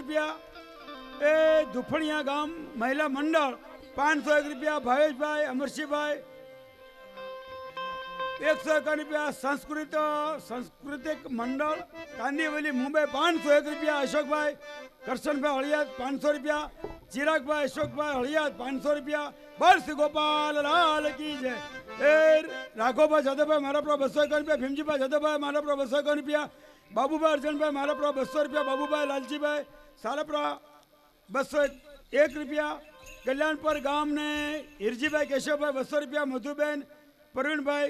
रुपया। ए दुफड़िया गाम महिला मंडल 501 रुपया। भावेश भाई अमरसिंह भाई 151 रुपया। सांस्कृतिक मंडल कांदीवली मुंबई 501 रुपया। अशोक भाई करशन भाई हड़ियात 500 रुपया। चिराग भाई अशोक भाई हड़ियात 500 रुपया। बस गोपाल लाल की जय। राघव भाई जादव भाई मारा प्रो 251 रुपया। भीमजी भाई जादव भाई मारा प्रो 251 रुपया। बाबू भाई अर्जन भाई मारा प्रो 200 रुपया। बाबू भाई लालजी भाई सालप्रा 201 रुपया। कल्याणपुर गाम ने हिरजी भाई केशव भाई 200 रुपया। मधुबेन प्रवीण भाई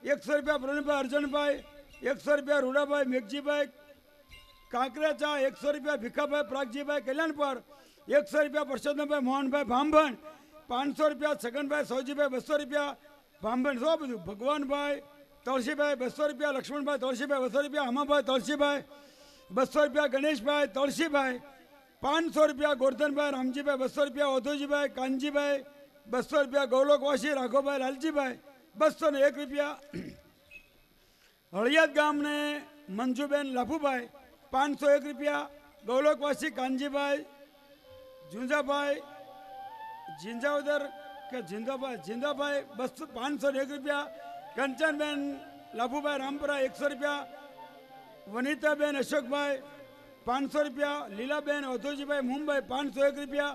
100 रुपया। प्रवीण भाई अर्जन भाई 100 रुपया। रूडा भाई मेघजी भाई कांकराचा 100 रुपया। भिखा भाई प्रागजी भाई कल्याणपुर 100 रुपया। परसोत्तम भाई मोहन भाई भांभण 500 रुपया। छगन भाई सौजी भाई 200 रुपया। भांभण सौ બધું। भगवान भाई तुलसी भाई 200 रुपया। लक्ष्मण भाई तुलसी भाई 200 रुपया। हमा भाई तुलसी भाई 200 रुपया। गणेश भाई तुलसी भाई 500 रुपया। गोवर्धन भाई रामजी भाई 200 रुपया। ओधोजी भाई कांजी भाई 200 रुपया। गौलोकवासी राघव भाई लालजी भाई 201 रुपया। हड़ियात गाम ने मंजूबेन लाभूभाई 501 रुपया। गौलोकवासी कांजी भाई झुंझा भाई झिंझाउदर के जिंदा भाई 501 रुपया। कंचन बेन लाभूभाई रामपुरा 100 रुपया। वनिता बेन अशोक भाई 500 रुपया। लीला बेन अधोजी भाई मुंबई 501 रुपया।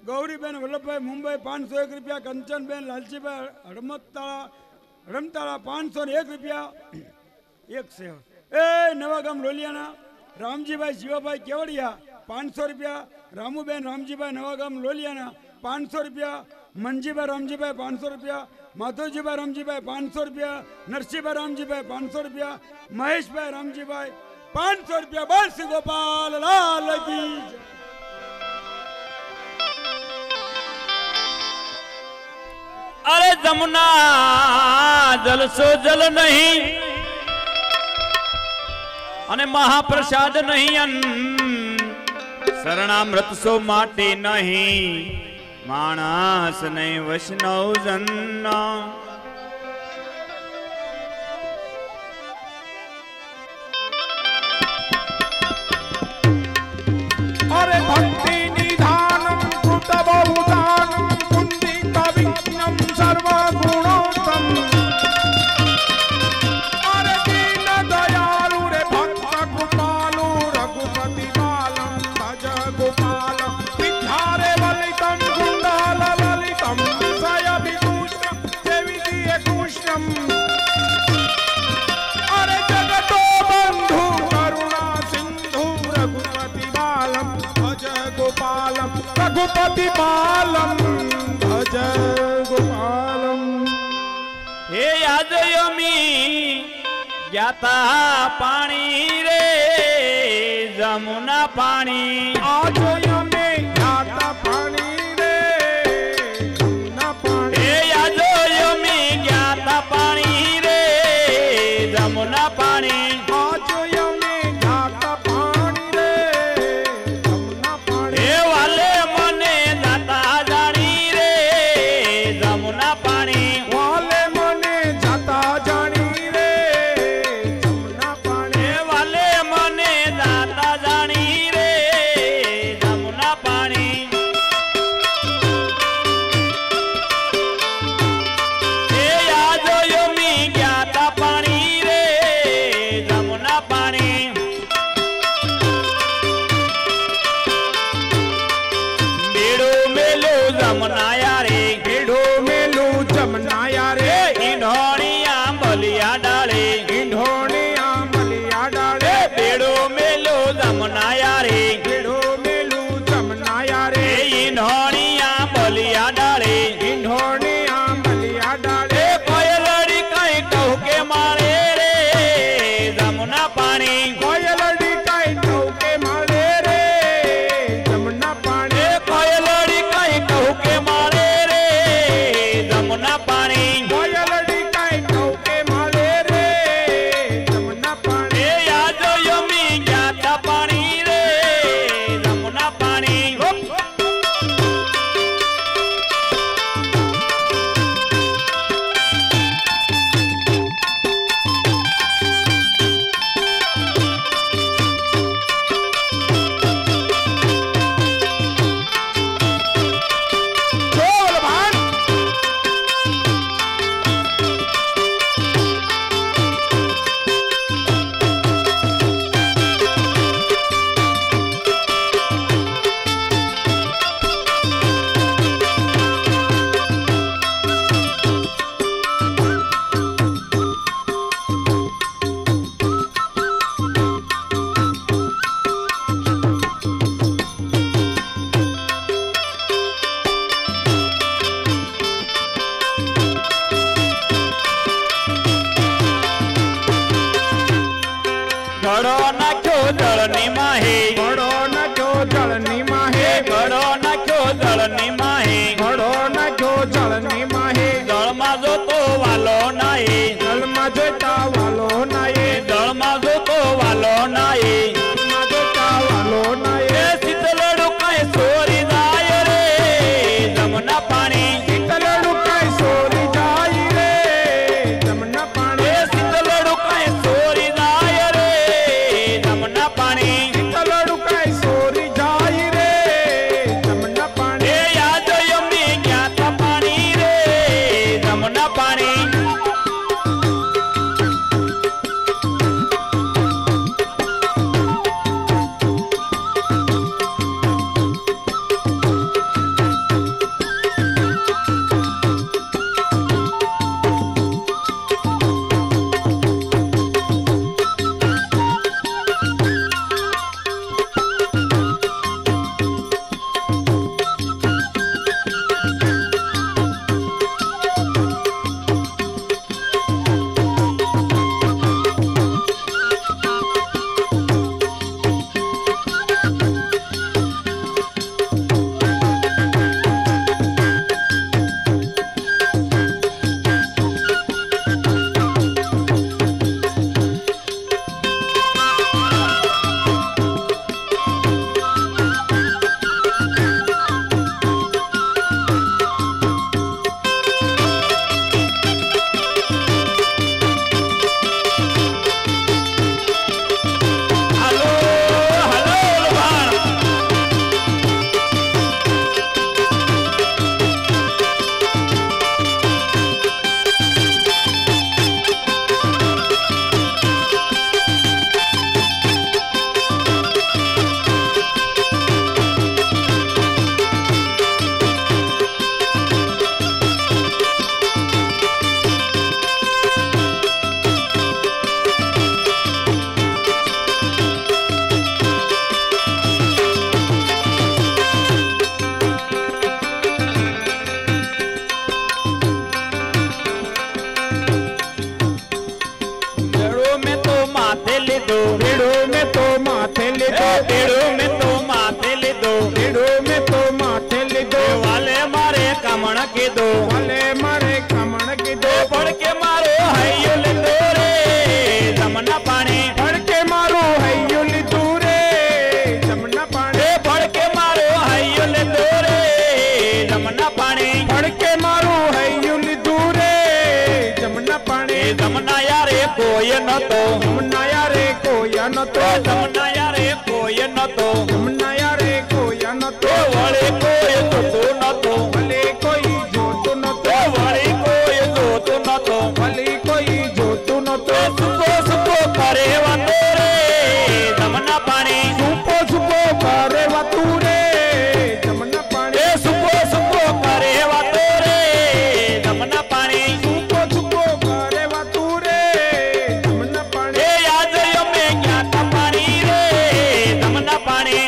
गौरी बेन वल्लभ भाई मुंबई 501 रुपया। कंचन बेन लालजी भाई हड़मताड़ा 501 रुपया। एक से नवागाम लोलियाना रामजी भाई जीवा भाई केवड़िया 500 रुपया। रामू बेन रामजी भाई नवागाम लोलियाना 500 रुपया। मंजी भाई रामजी भाई 500 रुपया। माधवजी भाई रामजी भाई 500 रुपया। नरसिंह भाई रामजी भाई 500 रुपया। महेश भाई रामजी भाई 500 रुपया। बस गोपाल लाल की जय। अरे जमुना जल सो जल नहीं अने महाप्रसाद नहीं शरणामृत सो माटी नहीं मानस नहीं वैष्णव जन। अरे भक्ति निधानम कृत बहुदानम कुंदित विघ्नम सर्वगुणोत्तम। अरे दीन दयालु रे भक्त गोपालु रघुपति बालम भज गोपालम। विद्यारे वलितम कुंडल ललितम सय विभूषणम देवी कृष्णम। अरे जगतो बंधु करुणा सिंधु रघुपति बालम भज गोपालम। रघुपति बालम भज गोपालम। हे यादयमी ज्ञाता पाणी रे जमुना पाणी। आज यमे ज्ञाता पाणी रे जमुना पाणी। हे यादयमी ज्ञाता पाणी रे जमुना पाणी। आज यमे ज्ञाता पाणी रे जमुना पाणी। हे वाले मने जाता जाणी रे जमुना पाणी। वाले मने जाता जानी रे जमुना पाणी। हे वाले मने जाता जाणी रे जमुना નતો જમના યારે કોઈ નતો જમના યારે કોઈ નતો જમના યારે કોઈ નતો વળે કોઈ જોતું નતો ભલે કોઈ જોતું નતો વળે કોઈ જોતું નતો ભલે કોઈ જોતું નતો સુકો સુકો કરે વાતો રે જમના પાણી સુપો સુપો કરે વાતું રે જમના પાણી સુકો સુકો કરે વાતો રે જમના પાણી સુપો સુપો કરે વાતું રે જમના પાણી યાદ અમે જ્ઞાતા પાણી રે જમના પાણી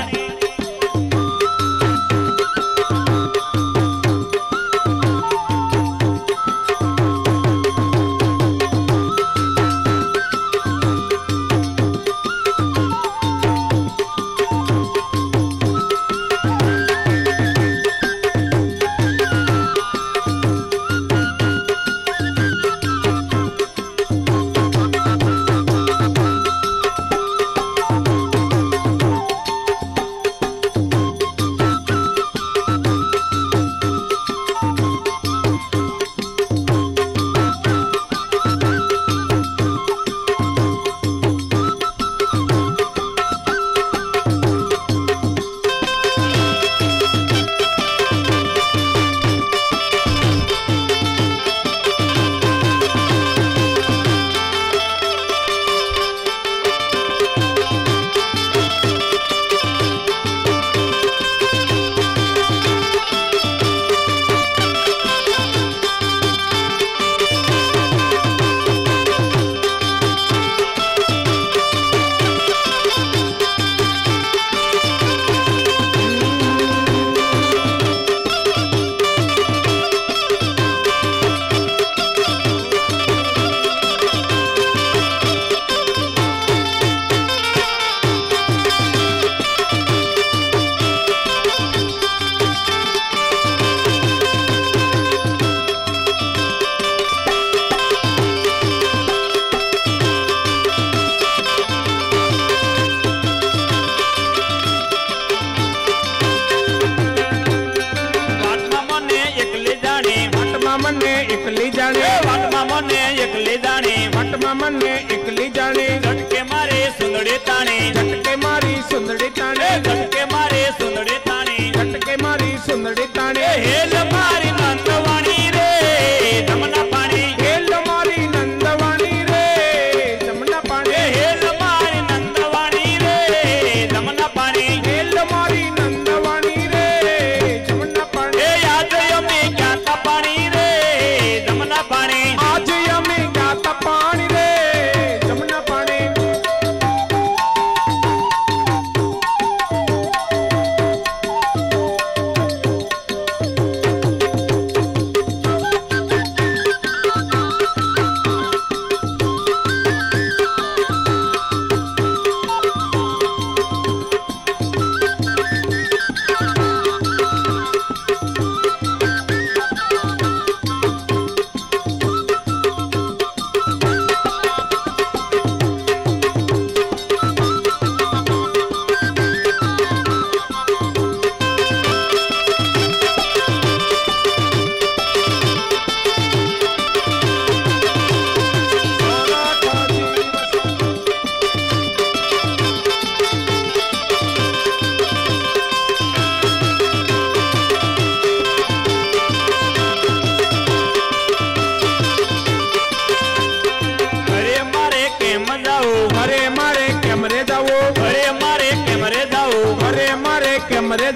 એકલી જાણે વાટમાં મને એકલી જાણે વટમાં મને એકલી જાણે ઝટકે મારે સુંદડે તાણે ઝટકે મારી સુંદડી તાણે ઝટકે મારે સુંદડે તાણે ઝટકે મારી સુંદડી તાણે હેલ મારી નંદવાણી રે જમના પાણી હેલ મારી નંદવાણી રે જમના પાણી હેલ મારી નંદવાણી રે જમના પાણી હેલ મારી નંદવાણી રે જમના પાણી યાદ અમે જ્ઞાતા પાણી રે જમના પાણી આજે અમે ગાતા પાણી રે જમના પાણી ઘરે મારે કેમ રે